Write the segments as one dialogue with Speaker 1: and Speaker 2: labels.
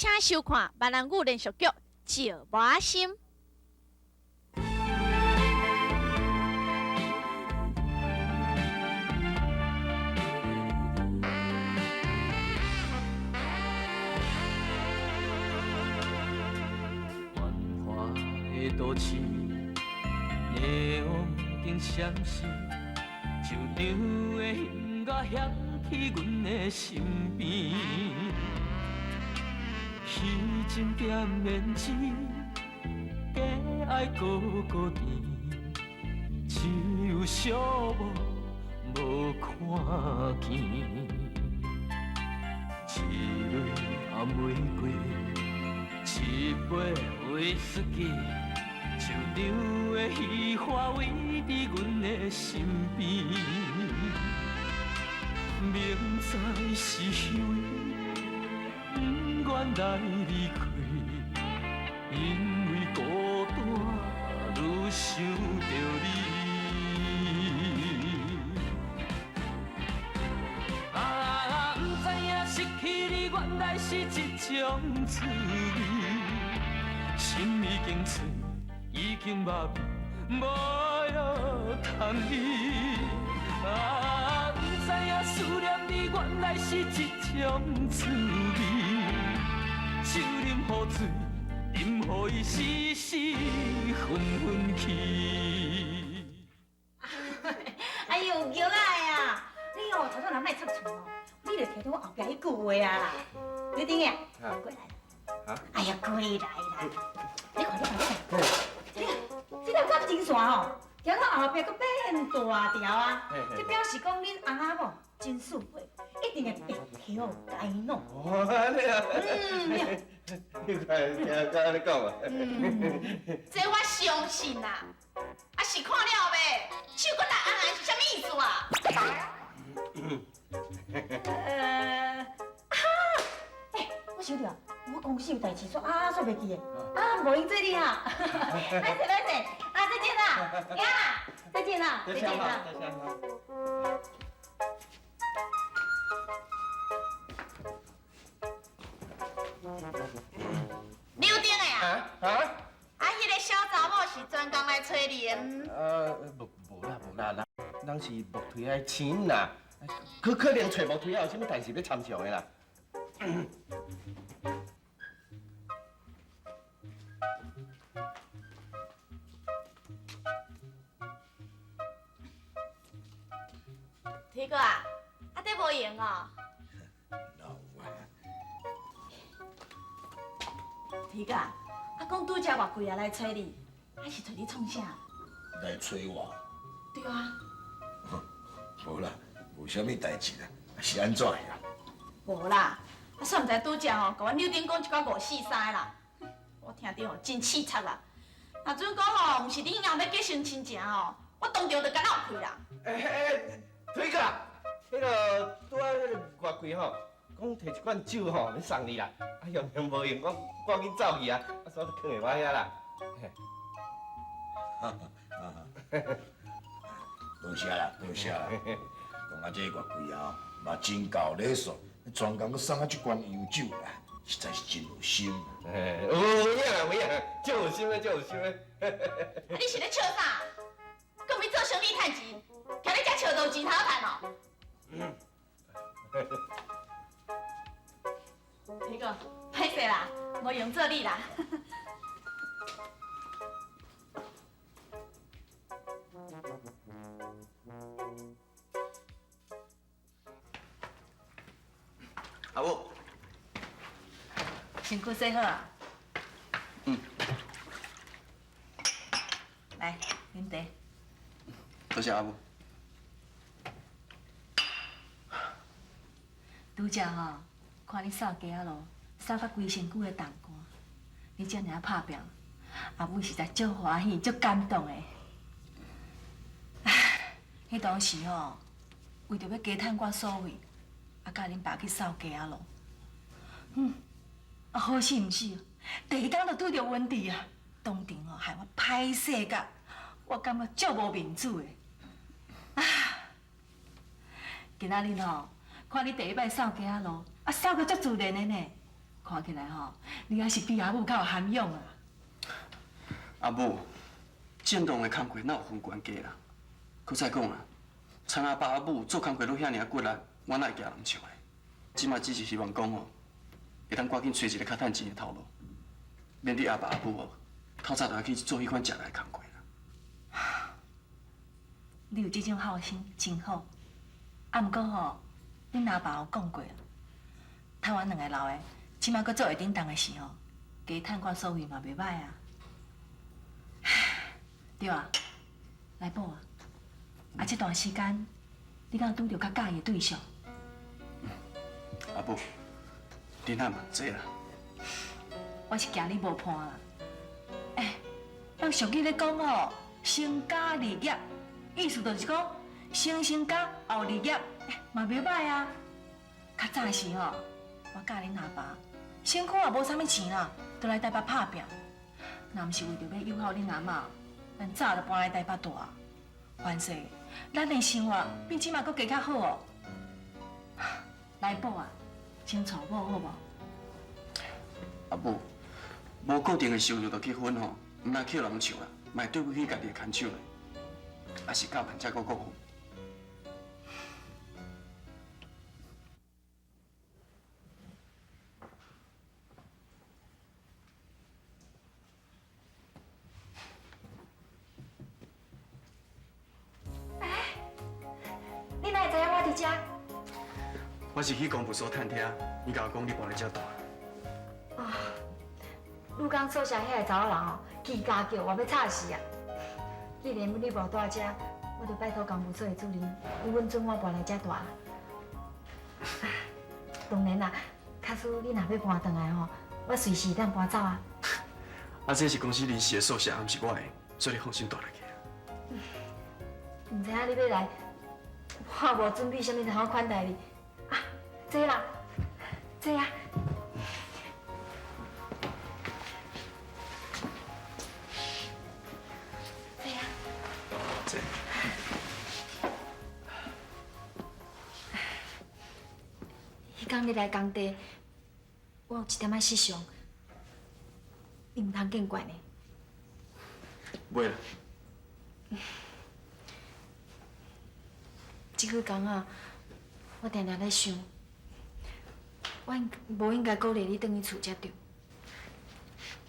Speaker 1: 请收看闽南语连续剧《石磨心》。
Speaker 2: 繁华的都市，霓虹灯闪烁，就场的音乐响起阮的身边。虚情点面纸，假爱孤孤甜，只有寂寞无看见。一蕊红玫瑰，一杯威士忌，就场的戏花围伫阮的身边。明知是虚伪，不愿来离开，因为孤单愈想着你。不知影失去你原来是一种滋味，心已经碎，已经麻痹，无药通医。不知影思念你原来是一种滋味，酒啉好醉，饮予伊时时昏昏去。
Speaker 3: 哎呦，玉仔呀，你哦头先人莫插嘴哦，你著听到我后壁迄句话啊啦。你顶下过来啦。啊？哎呀，过来啦！你看，这条感情线哦，行到后壁阁变大条啊！这表示讲恁翁仔某真淑慧，一定会白头偕老。
Speaker 4: 哦，安尼啊？你看，听甲安尼讲啊？
Speaker 1: 这我相信啦，啊是看了未？手骨力安安是啥物意思啊？
Speaker 3: 我想着，我公司有代志说说袂记的，无用做你啊。来势，再见啦，呀，再见啦，再见啦。
Speaker 1: 刘丁的呀？迄个小查某是专工来找你的？
Speaker 4: 无啦，人是木腿的亲啦，可能找木腿有啥物代志要参详的啦。
Speaker 1: 提哥啊，这无用哦。提哥啊，讲拄则偌贵啊来找你，还是找你创啥？
Speaker 5: 来找我？
Speaker 1: 对啊。
Speaker 5: 无啦，无啥物代志啦，是安怎的啦？
Speaker 1: 无啦，算毋知拄则吼，甲阮柳丁讲一寡543的啦，我听着吼真刺激啦。若准讲吼，毋是你以后要结成亲情吼，我当场就甲闹开啦。
Speaker 4: 推哥，迄个拄啊，迄个偌贵吼，讲摕一罐酒吼，要送你啦。用无用，我赶紧走去啊，所以就放在我遐啦。
Speaker 5: 多谢啦，讲啊这偌贵啊，嘛真够礼数，专工搁送啊这罐洋酒啦，实在是真有心。
Speaker 4: 有影，足有心的。
Speaker 1: 你是咧笑啥？搁要做生意趁钱，徛咧遮笑到钱头趁哦。那个，歹势啦，无用做你啦。
Speaker 4: 阿母，
Speaker 3: 身躯洗好啊？来，饮茶。
Speaker 4: 多谢阿母。
Speaker 3: 拄则吼，看你扫街仔路，扫到规身躯的重汗，你遮尔拍拼，阿母实在足欢喜、足感动的。迄当时吼，为着要加趁我所费，甲恁爸去扫街仔路。好死毋死，第一天就拄着问题啊！当场哦，害我歹势甲，我感觉足无面子的。今仔日吼，看你第一摆扫街仔路，扫个足自然的呢。
Speaker 6: 看起来吼，你还是比阿母较有涵养啊。
Speaker 7: 阿母，正当的工课哪有分官家啦？搁再讲啊，像阿爸阿母做工课都遐尔骨力，我哪会惊人笑的？即马只是希望讲吼，会当赶紧找一个较趁钱的头路，免你阿爸阿母哦，透早就要去做迄款食来工课啦。
Speaker 6: 你有这种好心，真好。啊，毋过吼，恁阿爸有讲过，台湾两个老的，即马搁做会顶当的事吼，加趁看所费嘛袂歹啊。对啊，来宝啊！啊，这段时间你敢拄着较介意的对象？
Speaker 7: 阿母，你哪问这啦？
Speaker 6: 我是惊你无伴啦。咱俗语咧讲吼，成家立业，意思就是讲成家后立业，嘛袂歹啊。较早时吼，我教恁阿爸，身躯也无啥物钱啦，就来台北打拼。若毋是为着要友好恁阿嬷，咱早就搬来台北住啊。凡说，咱的生活比即马搁加较好哦。来宝啊，先娶某好无？
Speaker 7: 阿母，无固定的收入就结婚吼，毋通捡人笑啦，嘛会对不起家己的牵手咧，也是教伴才搁顾好。
Speaker 3: 你哪会知影我伫遮？
Speaker 7: 我是去公务所探听，伊甲我讲你搬来遮住。
Speaker 3: 啊，汝刚所写遐个查某人哦，叽家叫，我要吵死啊！既然你无住遮，我就拜托公务所的主任，伊允准我搬来遮住啦。当然啦，假使你若要搬转来吼，我随时当搬走啊。
Speaker 7: 啊，这是公司临时的宿舍，毋是我的，所以你放心住来去。
Speaker 3: 唔知影你要来，我无准备啥物好款待你。啊，坐啦，坐啊。坐啊。
Speaker 7: 这。
Speaker 3: 迄天你来工地，我有一点仔失常，你唔通见怪呢。
Speaker 7: 袂啦。
Speaker 3: 即几工啊，我定定咧想，我无应该鼓励你转去厝才对。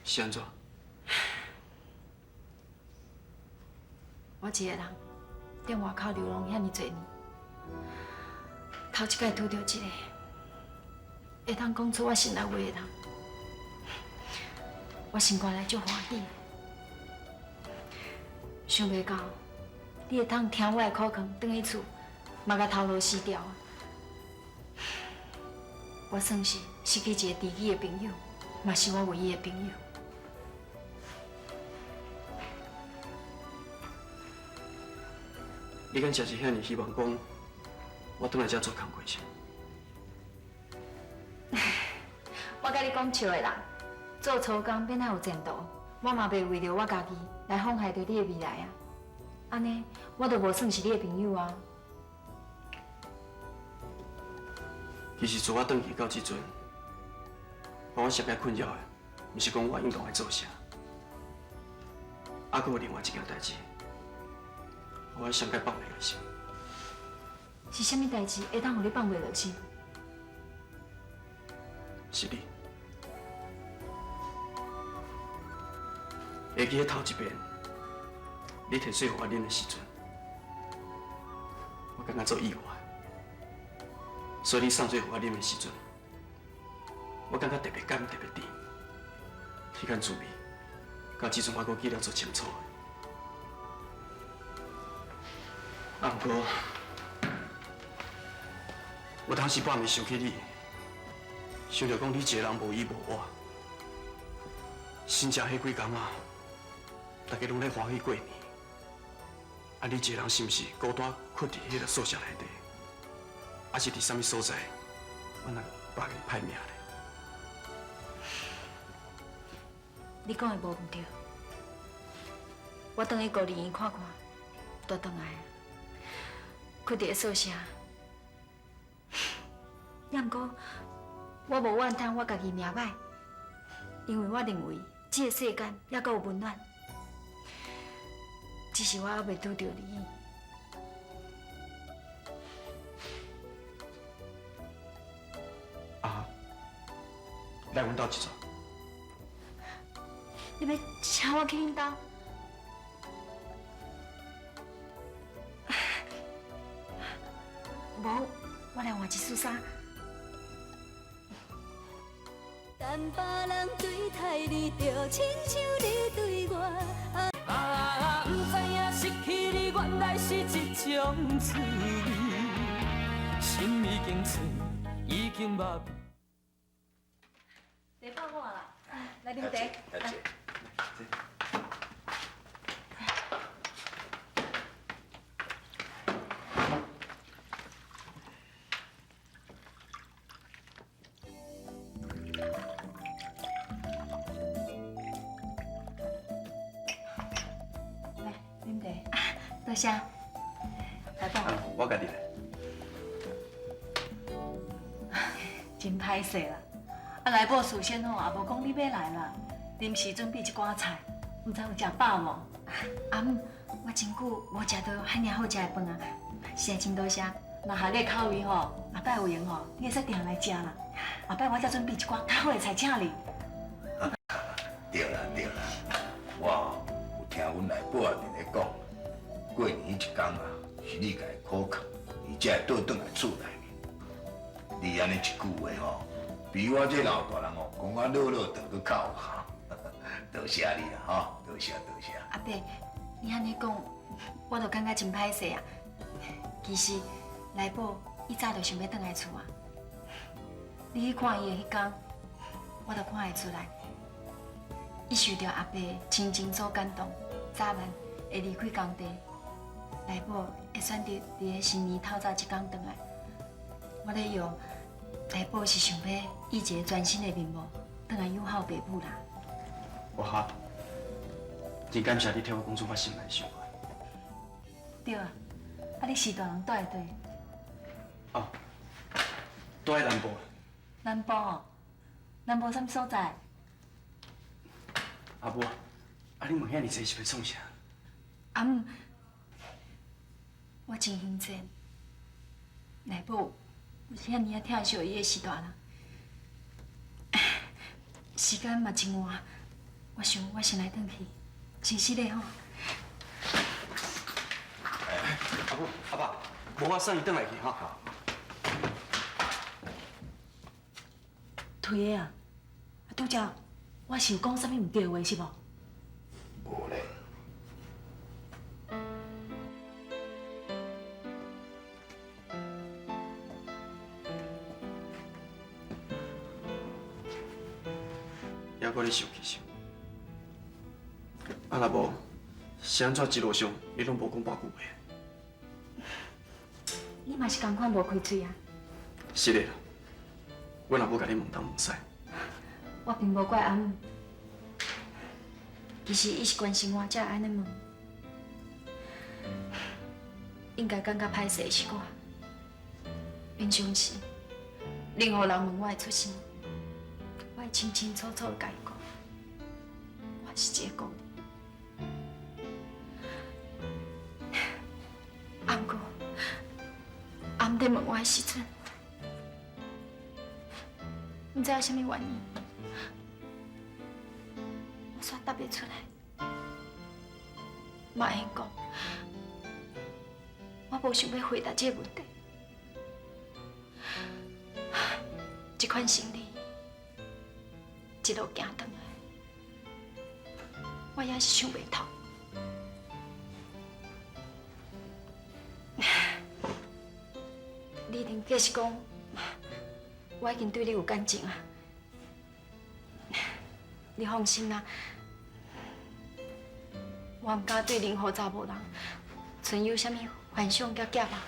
Speaker 7: 是安怎？
Speaker 3: 我一个人踮外口流浪遐尼侪年，头一摆拄到一个会通讲出我心内话的人，我心肝内足欢喜。想袂到你会通听我的苦劝，转去厝，嘛甲头路死掉啊！我算是失去一个知己的朋友，嘛是我唯一的朋友。
Speaker 7: 你敢真是遐尼希望讲，我转来遮做工课是？
Speaker 3: 我甲你讲笑的啦，做粗工变哪有前途，我嘛袂为着我家己来妨害着你的未来啊！安尼我就无算是你的朋友啊！
Speaker 7: 其实自我转去到即阵，让我上界困扰的，毋是讲我应当来做啥，还佫有另外一件代志，我上界放袂落心。
Speaker 3: 是啥物代志会当互你放袂落心？
Speaker 7: 是你。会记得头一遍，你摕水互我啉的时阵，我感觉做意外。所以你送水互我啉的时阵，我感觉特别甘特别甜。迄款滋味，到即阵我阁记得足清楚的。啊，不过，有当时半暝想起你，想着讲你一个人无依无我，真正迄几工啊，大家拢咧欢喜过年。啊，你一个人是毋是孤单困伫迄个宿舍内底？还是伫啥物所在，我若把人歹命咧？
Speaker 3: 你讲的无毋对，我等去孤儿院看看，就转来。困伫个宿舍，也毋过
Speaker 6: 我无怨叹我家己命歹，因为我认为这个世间还阁有温暖，只是我还未拄到你。
Speaker 7: 啊，来阮兜一撮。
Speaker 6: 你要请我去恁兜？无，我来换一束衫。
Speaker 8: 但别人对待你，就亲像你对我。
Speaker 2: 不知影失去你原来是一种滋味，心已经碎，已经麻痹。
Speaker 6: 茶泡好啦，来啉茶。来，啉茶。多谢。来宝，
Speaker 7: 我家己来。
Speaker 6: 真歹势啦。啊，来宝事先吼，也无讲你要来啦，临时准备一寡菜，唔知有食饱无？阿姆，我真久无食到遐尔好食的饭啊，实在真多谢。若合你的口味吼，后摆有闲吼，你会使定来食啦。后摆我再准备一寡较好的菜请你。
Speaker 5: 对啦对啦，我有听阮内婆啊伫咧讲，过年迄一天啊，是你家的苦劝，伊才会倒转来厝内面。你安尼一句话吼，比我这老大人哦讲啊落落长搁较有效。多谢你啦吼，多谢多谢。
Speaker 6: 阿伯，你安尼讲，我就感觉真歹势啊。其实来宝伊早就想要转来厝啊。你去看伊的迄天，我就看会出来，伊受到阿伯亲情所感动，早晚会离开工地。来宝会选择伫个新年透早一天转来。我咧用来宝是想要以一个全新的面貌，转来友好爸母啦。
Speaker 7: 我哈，真感谢你替我讲出我心内想法。
Speaker 6: 对啊，啊你是大人住在对？
Speaker 7: 哦，住在南部。
Speaker 6: 南部哦，南部什么所在？
Speaker 7: 阿母，啊你问遐尼济是要创啥？
Speaker 6: 阿姆，我真兴奋。内部有遐尼啊疼惜伊的是大人，时间嘛真晚，我想我先来转去，先洗礼吼。
Speaker 7: 阿母、阿爸，无我送伊转来去哈。
Speaker 6: 推的啊，拄则我是有讲啥物唔对的话是无？
Speaker 5: 无咧。
Speaker 7: 还阁咧想气想，啊若无是安怎一路上你拢无讲半句话？
Speaker 6: 你嘛是共款无开嘴啊？
Speaker 7: 是的啦，我若无甲你问东问西。
Speaker 6: 我并无怪阿姆，其实伊是关心我，才会安尼问。应该感觉歹势的是我，平常时任何人问我的出身，我会清清楚楚的甲伊讲，我是一个孤儿。啊，不过阿姆在问我的时阵，唔知有啥物原因，我煞答袂出来。嘛会讲，我无想要回答这个问题。这款心理，一路行转来，我也是想袂透。你一定计是讲，我已经对你有感情啊。你放心啦，我唔敢对任何查某人存有啥物幻想甲假吧。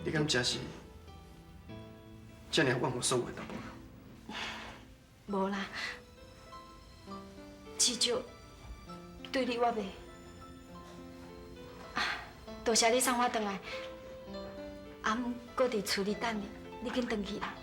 Speaker 7: 你敢真是这尔忘我所有的答案？
Speaker 6: 无啦，至少对你我袂。多谢你送我回来，阿姆搁伫厝里等你，你紧回去啦。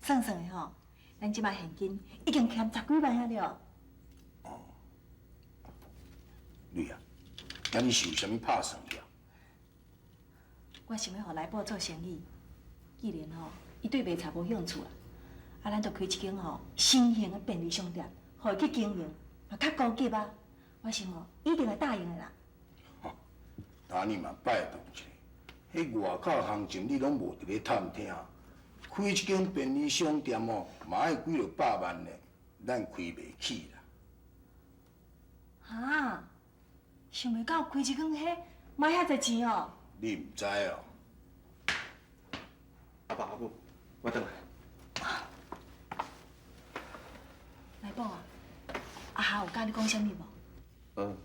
Speaker 6: 算算的吼，咱即摆现金已经欠10几万啊了。
Speaker 5: 哦，女啊，今日是有啥物拍算了？
Speaker 6: 我想要互来宝做生意，既然吼伊对卖茶无兴趣啊，咱就开一间吼新型的便利商店，互伊去经营，嘛较高级啊。我想吼一定会答应的啦。
Speaker 5: 当你嘛拜托一下，迄外口行情你拢无伫咧探听。开一间便利商店哦，嘛爱几落百万呢，咱开袂起啦。
Speaker 6: 哈，想袂到开一间迄买遐侪钱哦。
Speaker 5: 你唔知哦？
Speaker 7: 阿爸阿母，我倒来。
Speaker 6: 来宝啊，阿夏有甲你讲啥物无？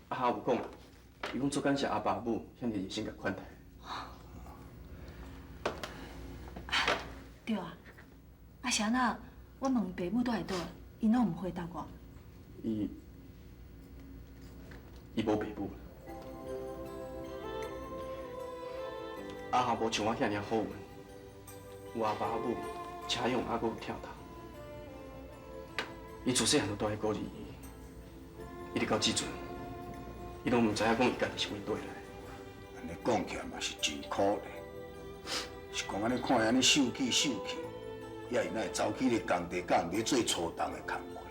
Speaker 7: 阿夏有讲，伊讲足感谢阿爸阿母遐尼热心甲款待。对啊，啊是安那？我问伊爸母住喺倒，伊拢唔回答我。伊无爸母。阿孝无像我遐尔好运，有阿爸阿母车用，还阁有跳头。伊自细汉就住喺孤儿院，一直到即阵，伊拢唔知影讲伊家己是为倒来。
Speaker 5: 安尼讲起来嘛是真可怜。是讲安尼看安尼秀气，也伊哪会走去咧工地，甲人咧做粗重的工课？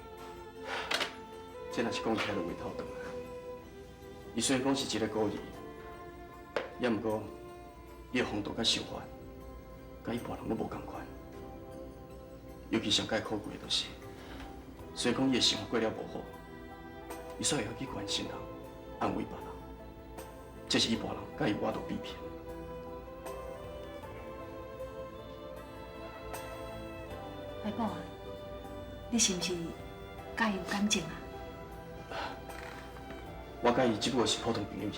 Speaker 7: 这若是讲起来就回头长啊。伊虽然讲是一个孤儿，也毋过伊的风度甲想法，甲伊别人都无共款。尤其上解可贵的就是，虽然讲伊的生活过了无好，伊煞会晓去关心人、安慰别人，这是伊别人甲伊我都比拼。来宝啊，你是毋是甲伊有感情啊？我甲伊只不过是普通朋友而已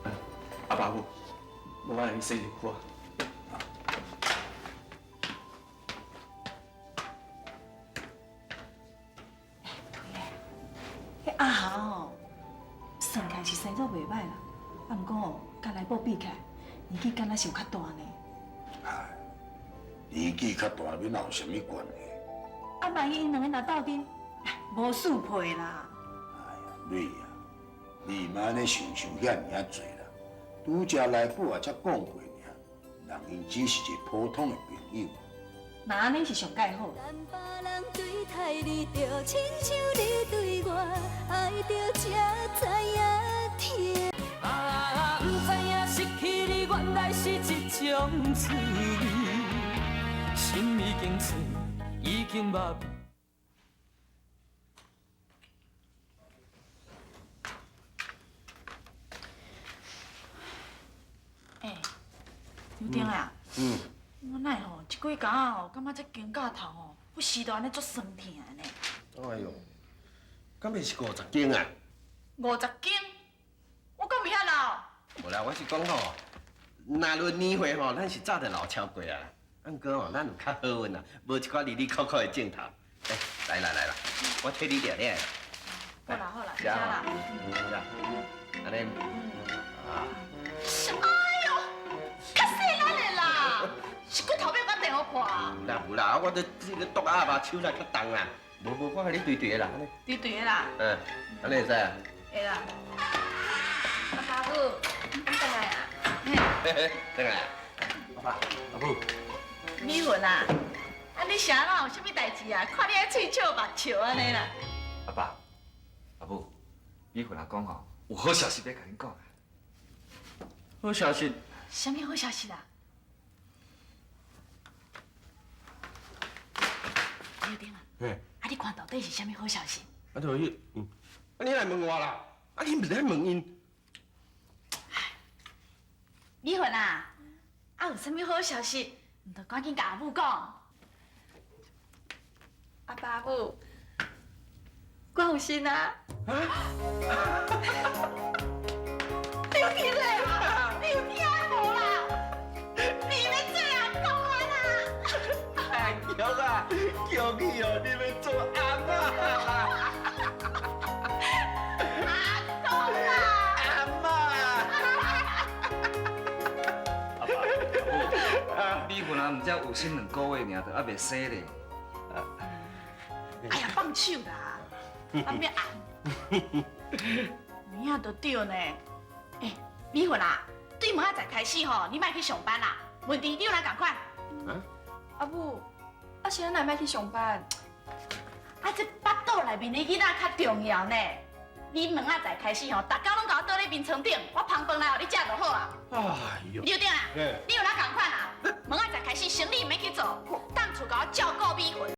Speaker 7: 啊。阿爸母，我来去洗热裤。
Speaker 6: 迄阿霞哦，算起来是生做袂歹啦，啊，毋过哦，甲来宝比起来，年纪敢若是有较大呢。
Speaker 5: 唉，年纪较大，要哪有啥物关系？
Speaker 6: 啊，万一因两个若斗阵，无输配啦。
Speaker 5: 哎呀，瑞啊，你嘛安尼想遐尔啊济啦。拄则来宝也才讲过尔，人因只是一个普通的朋友。
Speaker 6: 那安尼是上介好。
Speaker 8: 咱别人对待你，就亲像你对我爱着，才知影甜。
Speaker 2: 啊，不知影失去你原来是一种滋味，心已经碎，已经麻痹。
Speaker 1: 刘丁啊，我奈吼，即几工吼，感觉这肩胛头吼，不时都安尼足酸疼呢。
Speaker 4: 哎呦，敢袂是50斤啊
Speaker 1: 50斤，我敢袂遐老。
Speaker 4: 无啦，我是讲吼，那论年岁吼，咱是早就老超过啊。啊，毋过吼，咱有较好运啊，无一寡离离扣扣的镜头。来啦，我替你掠掠。
Speaker 1: 好啦，
Speaker 4: 是
Speaker 1: 吃啦。
Speaker 4: 是啊，安尼啊。
Speaker 1: 哎呦，较细咱的啦，是骨头要甲电话看。
Speaker 4: 有啦，我这个剁鸭肉手来较重啦。无，我甲你对对的啦，安尼。
Speaker 1: 对的啦。
Speaker 4: 安尼会使啊？
Speaker 1: 会啦。阿爸母，你倒来啊？
Speaker 4: 等来。阿爸，阿母。
Speaker 1: 美云啊，啊你啥啦？有啥物代志啊？看你爱喙笑目笑安尼啦。
Speaker 9: 阿爸，阿母，美云阿讲吼，有好消息要甲恁讲。
Speaker 4: 好消息。
Speaker 1: 啥物好消息啦？刘丁啊，
Speaker 4: 嘿，
Speaker 1: 啊你看到底是啥物好消息？
Speaker 4: 啊就迄，你来问我啦，啊你毋是来问因？
Speaker 1: 美云啊，啊有啥物好消息，唔得赶紧甲阿母讲。阿爸阿母，我有心啊！你有听嘞？你有听无啦？你要做阿公啊啦！
Speaker 4: 哎强啊，强去哦，你要做阿妈。
Speaker 1: 阿公啊！
Speaker 4: 阿妈。
Speaker 9: 阿爸，阿母，米粉啊，毋才有生2个月尔，就还袂生咧。
Speaker 1: 哎呀，放手啦，阿咩按？你啊都对呢。哎，米粉啊，对明仔载开始吼，你莫去上班啦，问题你有哪共款？
Speaker 6: 阿母，啊是咱哪莫去上班？
Speaker 1: 啊，这巴肚内面的囡仔较重要呢。你明仔载开始吼，大家拢甲我倒咧眠床顶，我捧饭来互你食就好啊。
Speaker 4: 哎呦，
Speaker 1: 刘定啊，你有哪共款啊？明仔载开始生理免去做，当厝甲我照顾米粉。